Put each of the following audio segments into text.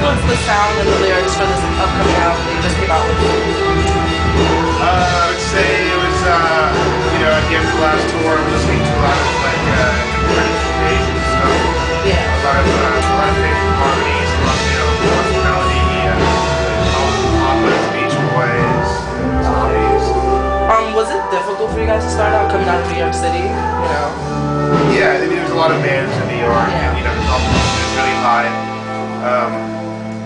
influenced the sound and the lyrics for this upcoming album that you just came out with? I would say it was, at the end of the last tour, I was listening to a lot of, British Asian stuff. Yeah. A lot of faithful harmonies, a lot of, melody, Papa's, Beach Boys, Zombies. Was it difficult for you guys to start out coming out of New York City? Yeah, I mean, there's a lot of bands in New York, and, the competition is really high.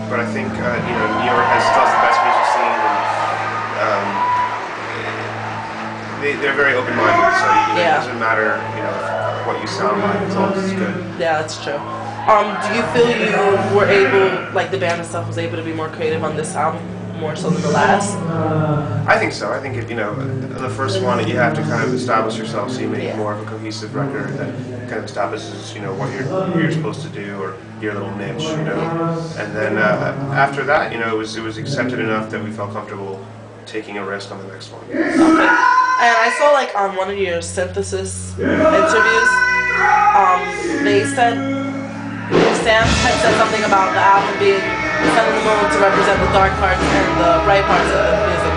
But I think, New York still has the best music scene, and they're very open-minded, so it doesn't matter, what you sound like, as long as it's good. Yeah, that's true. Do you feel you were able, like the band itself was able to be more creative on this album, more so than the last? I think so. I think the first one, you have to kind of establish yourself, so you make more of a cohesive record that kind of establishes, what you're supposed to do, or your little niche, And then after that, it was accepted enough that we felt comfortable taking a risk on the next one. Okay. And I saw on one of your synthesis interviews, they said Sam had said something about the album being set in the moon to represent the dark parts and the bright parts of the music.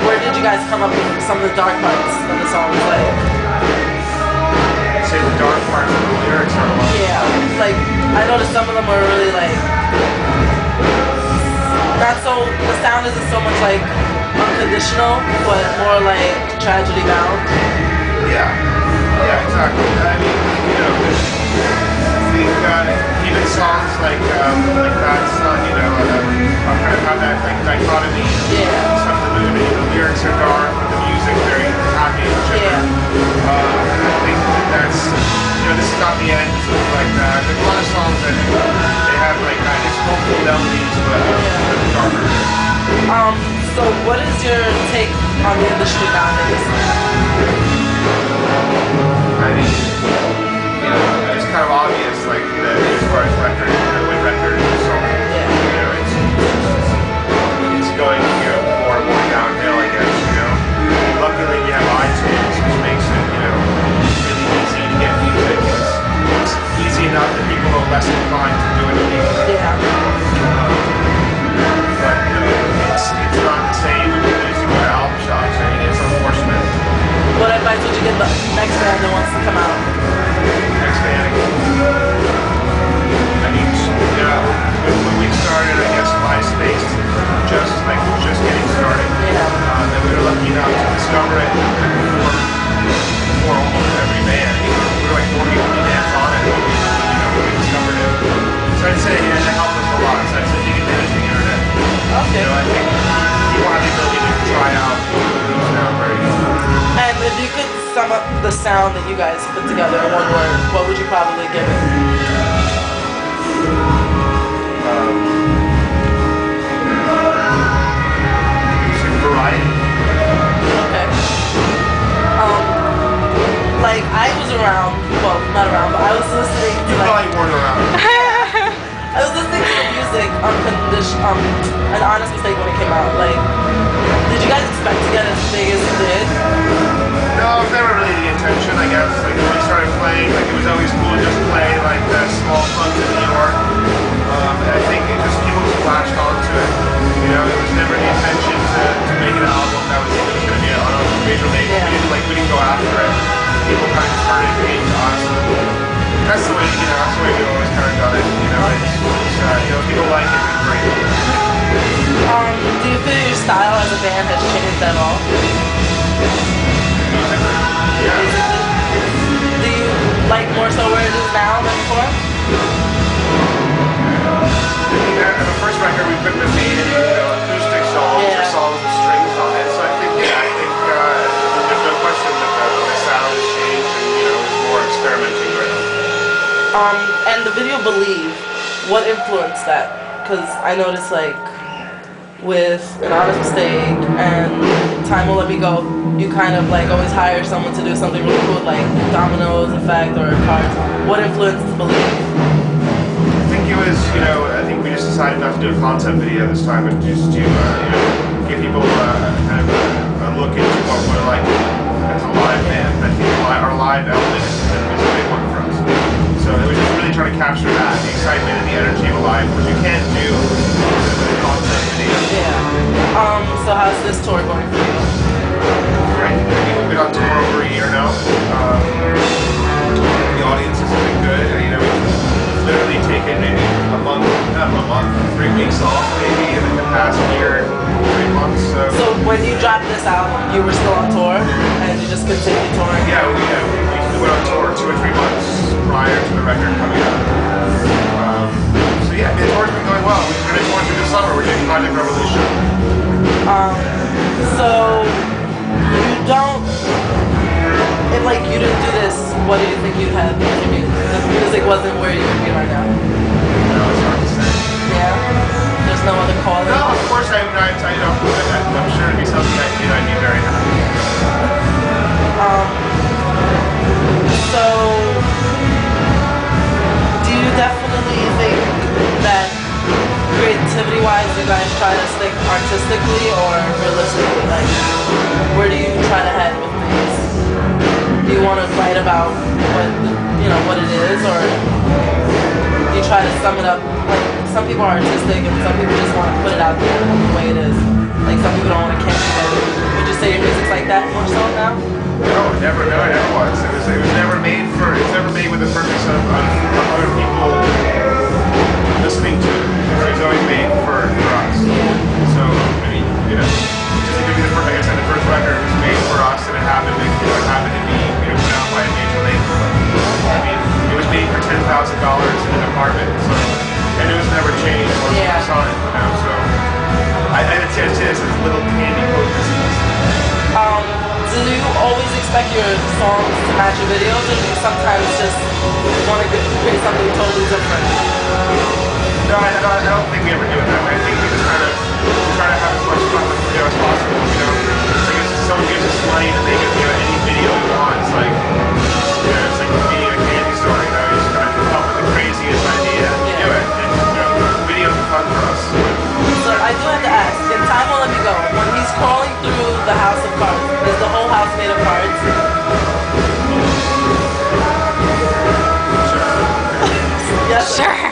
Where did you guys come up with some of the dark parts of the songs? Say the dark parts of the lyrics are a lot. Yeah, I noticed some of them were really not so, the sound isn't so much unconditional, but more tragedy bound. Yeah, exactly. I mean, I think even songs like Bad Sun, kind of have that dichotomy. Sun of the Moon, the lyrics are dark, but the music very happy and chipper. I think that's, this is not the end, something like that. There's a lot of songs that they have it's hopeful melodies, but darker. So what is your take on the industry nowadays? I mean, it's kind of obvious, as far as record, when record is sold, it's going, more and more downhill, I guess, Luckily, we have iTunes, which makes it, really easy to get music. It's easy enough that people are less inclined to do it illegally. But, it's not the same as you go to album shops. I mean, it's unfortunate. What advice would you give the next band that wants to come out? Next band? I mean, when we started, I guess MySpace was just getting started. And we were lucky enough to discover it before almost every band. We were 40 bands on it when we discovered it. So I'd say it helped us a lot. So I'd say take advantage of the internet. Okay. I think people have the ability to try out sound very easily. And if you could sum up the sound that you guys put together in one word, what would you probably give it? Variety. Okay. I was around, well, not around, but I was listening to You probably weren't around. I was listening to the music An Honest Mistake when it came out. Did you guys expect to get as big as it did? No, it was never really the intention, I guess. When we started playing, it was always cool to just play the small clubs in New York. And I think people just latched onto it. It was never the intention to make an album that was going to be on a major label. We didn't go after it. People kind of started being to us. That's the way we've always kind of done it. People like it, it's great. Do you feel your style as a band has changed at all? Yeah. Do you like more so where it is now than before? The first record we couldn't have made any acoustic songs or songs with strings on it, so I think there's no question that the sound has changed and it's more experimenting right now. And the video Believe, what influenced that? Because I noticed with An Honest Mistake and Time Will Let Me Go, you kind of always hire someone to do something really cool Dominoes Effect or Cards. What influenced Believe? It was, I think we just decided not to do a concept video this time, but just to, give people kind of a look into what we're like as a live band. I think our live element is a big one for us. So it was just really try to capture that, the excitement and the energy of a live, which you can't do with a concept video. Yeah. So how's this tour going for you? Right? We've been on tour over a year now. The audience has been good. You know, we've literally taken maybe a month, 3 weeks off maybe in the past year, 3 months. So when you dropped this album, you were still on tour, and you just continued touring? Yeah, we went on tour 2 or 3 months prior to the record coming out. So yeah, the tour's been going well. We've been touring through the summer. We're doing Project Revolution. So you don't, if like you didn't do this, what do you think you'd have? The music wasn't where you would be right now. No, it's hard to say. Yeah? There's no other calling? No, of course I'm sure it'd be something I did, I'd be very happy. So do you definitely think that creativity-wise you guys try to stick artistically or realistically? Like, where do you try to head with things? Do you want to write about what it is, or do you try to sum it up? Like, some people are artistic and some people just want to put it out there the way it is. Like, some people don't want to cancel it. Would you say your music's like that more so now? No, it never was. It was never made with the purpose of other people listening to it. It was always made for us. So, I mean, you know, just to give you like I said, the first record was made for us, and it happened to be put out by a major label. I mean, it was made for $10,000 in an apartment, so, and it was never changed once we signed, you know. So, I'd say it's a little candy focus. Do you always expect your songs to match your videos, or do you sometimes just want to create something totally different? No, I don't think we ever do it that way. I think we just kind of try to have as much fun with the video as possible. You know, it's like if someone gives us money to make any video we want, it's like, you know, it's like being a candy store. You know, you just kind of come up with the craziest idea and do it. And you know, videos are fun for us. So I do have to ask, in Time Won't Let Me Go, when he's crawling through the house of cards, is the whole house made of cards? Sure. Yes. Sure.